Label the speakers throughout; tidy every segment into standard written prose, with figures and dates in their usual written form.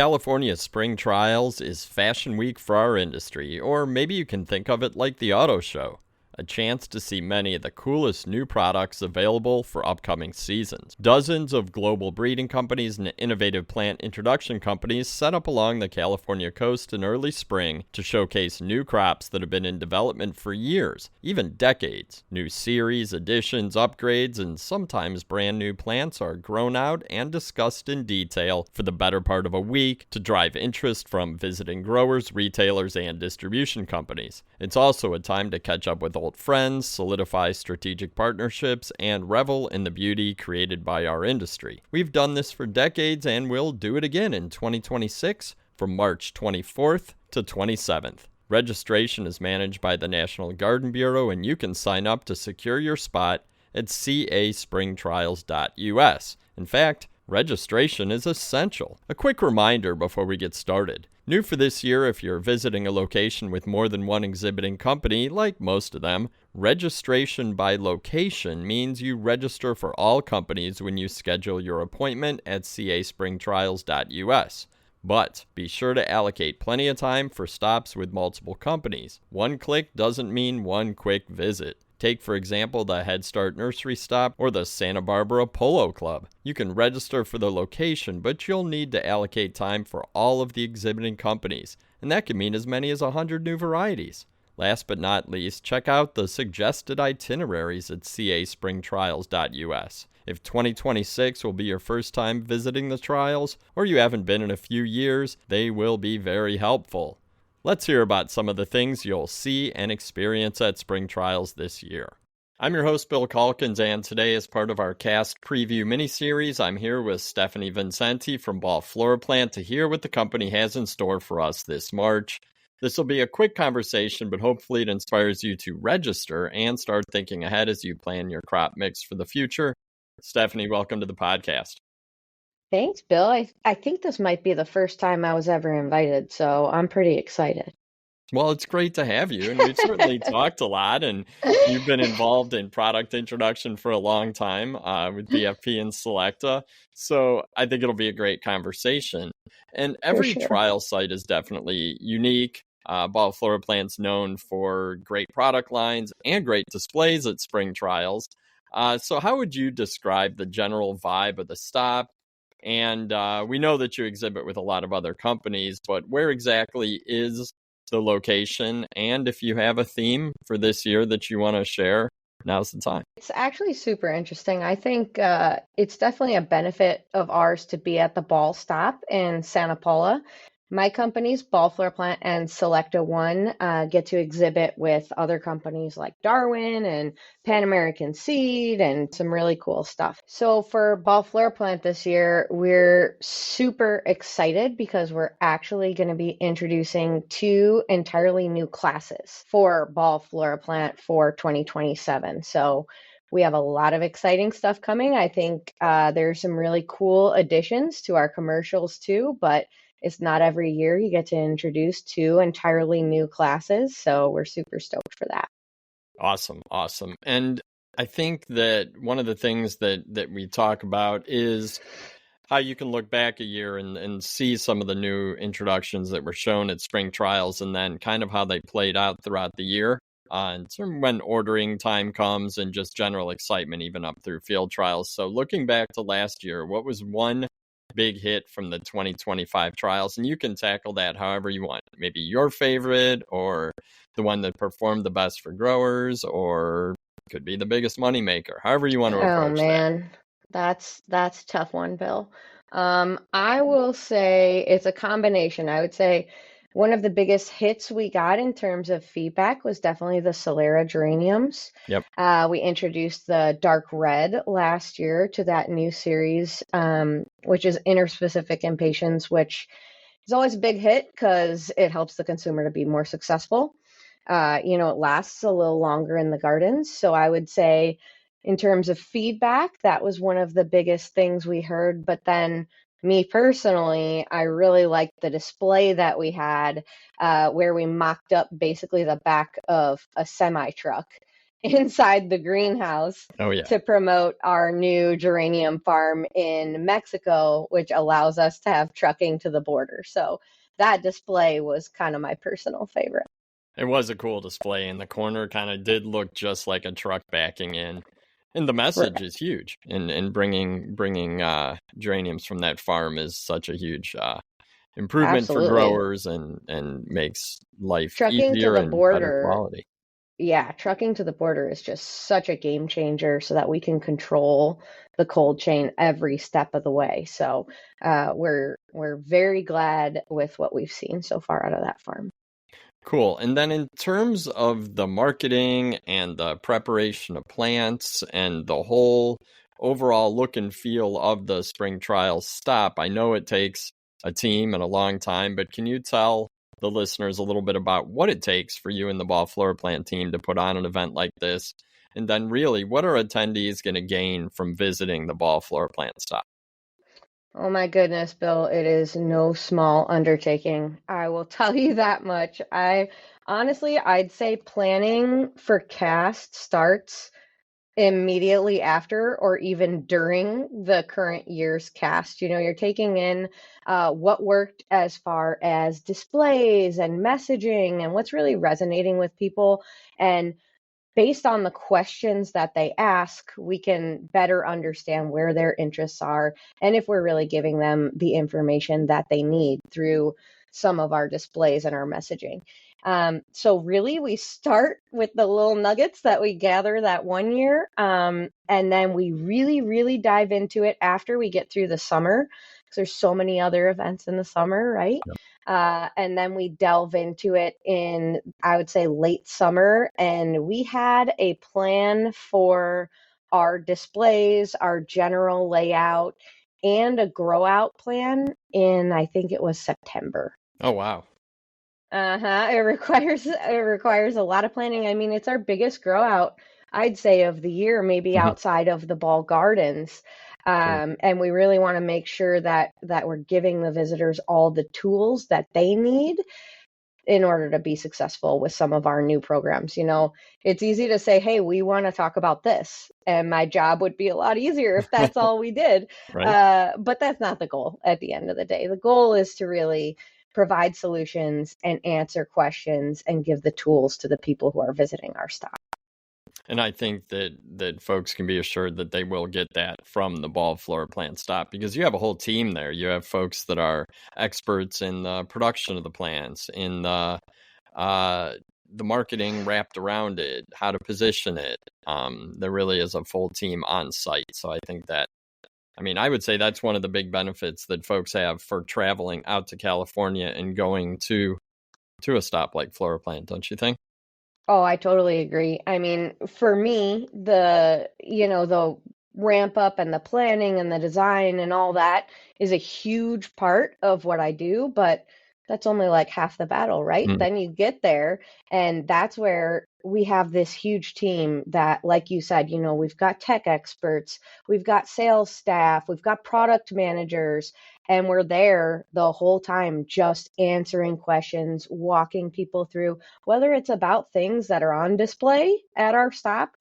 Speaker 1: California Spring Trials is Fashion Week for our industry, or maybe you can think of it like the auto show, a chance to see many of the coolest new products available for upcoming seasons. Dozens of global breeding companies and innovative plant introduction companies set up along the California coast in early spring to showcase new crops that have been in development for years, even decades. New series, additions, upgrades, and sometimes brand new plants are grown out and discussed in detail for the better part of a week to drive interest from visiting growers, retailers, and distribution companies. It's also a time to catch up with old friends, solidify strategic partnerships, and revel in the beauty created by our industry. We've done this for decades and we'll do it again in 2026 from March 24th to 27th. Registration is managed by the National Garden Bureau, and you can sign up to secure your spot at caspringtrials.us. In fact, registration is essential. A quick reminder before we get started. New for this year, if you're visiting a location with more than one exhibiting company, like most of them, registration by location means you register for all companies when you schedule your appointment at caspringtrials.us. But be sure to allocate plenty of time for stops with multiple companies. One click doesn't mean one quick visit. Take, for example, the Head Start Nursery Stop or the Santa Barbara Polo Club. You can register for the location, but you'll need to allocate time for all of the exhibiting companies, and that can mean as many as 100 new varieties. Last but not least, check out the suggested itineraries at caspringtrials.us. If 2026 will be your first time visiting the trials, or you haven't been in a few years, they will be very helpful. Let's hear about some of the things you'll see and experience at Spring Trials this year. I'm your host, Bill Calkins, and today, as part of our cast preview mini-series, I'm here with Stephanie Vincenti from FloraPlant to hear what the company has in store for us this March. This will be a quick conversation, but hopefully it inspires you to register and start thinking ahead as you plan your crop mix for the future. Stephanie, welcome to the podcast.
Speaker 2: Thanks, Bill. I think this might be the first time I was ever invited, so I'm pretty excited.
Speaker 1: Well, it's great to have you, and we've certainly talked a lot, and you've been involved in product introduction for a long time with BFP and Selecta, so I think it'll be a great conversation. And every trial site is definitely unique. FloraPlant's known for great product lines and great displays at spring trials. So how would you describe the general vibe of the stop? And we know that you exhibit with a lot of other companies, but where exactly is the location? And if you have a theme for this year that you want to share, now's the time.
Speaker 2: It's actually super interesting. I think it's definitely a benefit of ours to be at the Ball Stop in Santa Paula. My companies, FloraPlant and Selecta One, get to exhibit with other companies like Darwin and Pan American Seed and some really cool stuff. So for FloraPlant this year, we're super excited because we're actually going to be introducing 2 entirely new classes for FloraPlant for 2027. So we have a lot of exciting stuff coming. I think there's some really cool additions to our commercials too, but it's not every year you get to introduce 2 entirely new classes, so we're super stoked for that.
Speaker 1: Awesome. And I think that one of the things that we talk about is how you can look back a year and see some of the new introductions that were shown at spring trials and then kind of how they played out throughout the year. And when ordering time comes and just general excitement, even up through field trials. So looking back to last year, what was one big hit from the 2025 trials? And you can tackle that however you want. Maybe your favorite, or the one that performed the best for growers, or could be the biggest moneymaker. However you want to approach that.
Speaker 2: Oh man, that's a tough one, Bill. I will say it's a combination. I would say one of the biggest hits we got in terms of feedback was definitely the Solera geraniums.
Speaker 1: Yep.
Speaker 2: We introduced the dark red last year to that new series, which is interspecific impatiens, which is always a big hit because it helps the consumer to be more successful. It lasts a little longer in the gardens. So I would say in terms of feedback, that was one of the biggest things we heard. But then me personally, I really liked the display that we had where we mocked up basically the back of a semi truck. inside the greenhouse
Speaker 1: Oh, yeah.
Speaker 2: to promote our new geranium farm in Mexico, which allows us to have trucking to the border. So that display was kind of my personal favorite.
Speaker 1: It was a cool display, and the corner kind of did look just like a truck backing in. And the
Speaker 2: Right.
Speaker 1: message is huge. And bringing geraniums from that farm is such a huge improvement for
Speaker 2: Absolutely.
Speaker 1: growers and makes life
Speaker 2: Trucking to
Speaker 1: easier
Speaker 2: the
Speaker 1: and better
Speaker 2: border,
Speaker 1: quality.
Speaker 2: yeah, trucking to the border is just such a game changer so that we can control the cold chain every step of the way. So we're very glad with what we've seen so far out of that farm.
Speaker 1: Cool. And then in terms of the marketing and the preparation of plants and the whole overall look and feel of the spring trials stop, I know it takes a team and a long time, but can you tell the listeners a little bit about what it takes for you and the Ball Floor Plant team to put on an event like this? And then really, what are attendees going to gain from visiting the Ball Floor Plant stop?
Speaker 2: Oh my goodness, Bill, it is no small undertaking. I will tell you that much. I honestly, I'd say planning for cast starts immediately after or even during the current year's cast. You know, you're taking in what worked as far as displays and messaging and what's really resonating with people. And based on the questions that they ask, we can better understand where their interests are and if we're really giving them the information that they need through some of our displays and our messaging. So really, we start with the little nuggets that we gather that one year, and then we really, really dive into it after we get through the summer, because there's so many other events in the summer, right? And then we delve into it in, I would say, late summer. And we had a plan for our displays, our general layout, and a grow out plan in, I think it was September.
Speaker 1: Oh, wow.
Speaker 2: Uh-huh. It requires a lot of planning. I mean, it's our biggest grow out, I'd say, of the year, maybe outside of the ball gardens.
Speaker 1: Sure.
Speaker 2: And we really want to make sure that we're giving the visitors all the tools that they need in order to be successful with some of our new programs. You know, it's easy to say, hey, we want to talk about this. And my job would be a lot easier if that's all we did.
Speaker 1: Right?
Speaker 2: But that's not the goal at the end of the day. The goal is to really provide solutions and answer questions and give the tools to the people who are visiting our stop.
Speaker 1: And I think that folks can be assured that they will get that from the Ball Floor Plant stop because you have a whole team there. You have folks that are experts in the production of the plants, in uh, the marketing wrapped around it, how to position it. There really is a full team on site. So I think that, I mean, I would say that's one of the big benefits that folks have for traveling out to California and going to a stop like FloraPlant, don't you think?
Speaker 2: Oh, I totally agree. I mean, for me, the ramp up and the planning and the design and all that is a huge part of what I do, but that's only like half the battle, right?
Speaker 1: Mm.
Speaker 2: Then you get there, and that's where we have this huge team that, like you said, we've got tech experts, we've got sales staff, we've got product managers, and we're there the whole time just answering questions, walking people through whether it's about things that are on display at our stop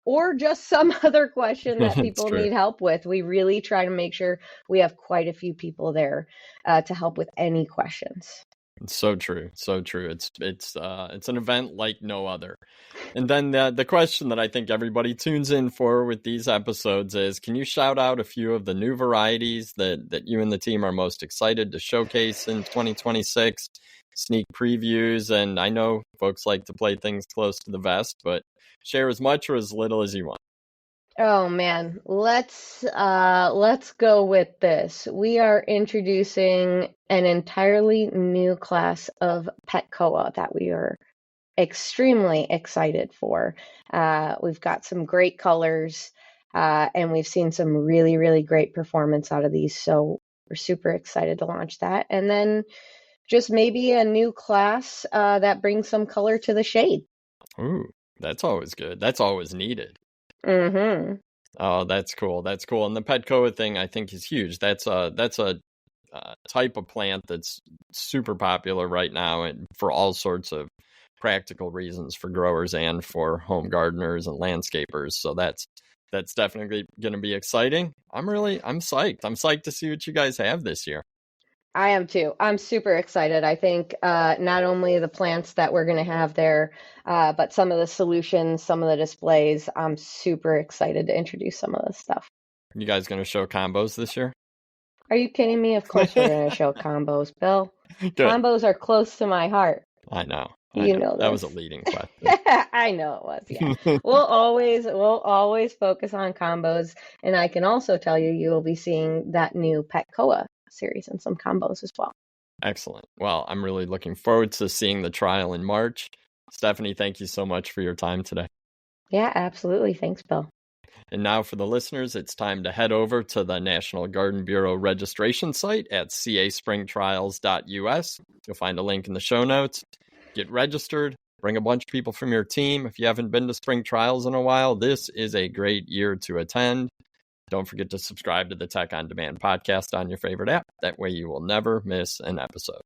Speaker 2: or just some other question that
Speaker 1: It's
Speaker 2: people
Speaker 1: true.
Speaker 2: need help with. We really try to make sure we have quite a few people there to help with any questions.
Speaker 1: It's so true. So true. It's an event like no other. And then the question that I think everybody tunes in for with these episodes is, can you shout out a few of the new varieties that you and the team are most excited to showcase in 2026? Sneak previews, and I know folks like to play things close to the vest, but share as much or as little as you want.
Speaker 2: Oh man, let's go with this. We are introducing an entirely new class of pet koa that we are extremely excited for. We've got some great colors, and we've seen some really, really great performance out of these. So we're super excited to launch that. And then just maybe a new class that brings some color to the shade.
Speaker 1: Ooh, that's always good. That's always needed.
Speaker 2: Mm-hmm.
Speaker 1: Oh, that's cool. That's cool. And the Petcoa thing, I think, is huge. That's a type of plant that's super popular right now, and for all sorts of practical reasons for growers and for home gardeners and landscapers. So that's definitely going to be exciting. I'm psyched. I'm psyched to see what you guys have this year.
Speaker 2: I am too. I'm super excited. I think not only the plants that we're going to have there, but some of the solutions, some of the displays. I'm super excited to introduce some of this stuff.
Speaker 1: You guys going to show combos this year?
Speaker 2: Are you kidding me? Of course we're going to show combos, Bill.
Speaker 1: Good.
Speaker 2: Combos are close to my heart.
Speaker 1: I know.
Speaker 2: You know
Speaker 1: that
Speaker 2: this.
Speaker 1: was a leading question.
Speaker 2: I know it was. Yeah, we'll always focus on combos, and I can also tell you will be seeing that new Petcoa series and some combos as well.
Speaker 1: Excellent. Well, I'm really looking forward to seeing the trial in March. Stephanie, thank you so much for your time today.
Speaker 2: Yeah, absolutely. Thanks, Bill.
Speaker 1: And now for the listeners, it's time to head over to the National Garden Bureau registration site at caspringtrials.us. You'll find a link in the show notes. Get registered. Bring a bunch of people from your team. If you haven't been to spring trials in a while, this is a great year to attend. Don't forget to subscribe to the Tech on Demand podcast on your favorite app. That way you will never miss an episode.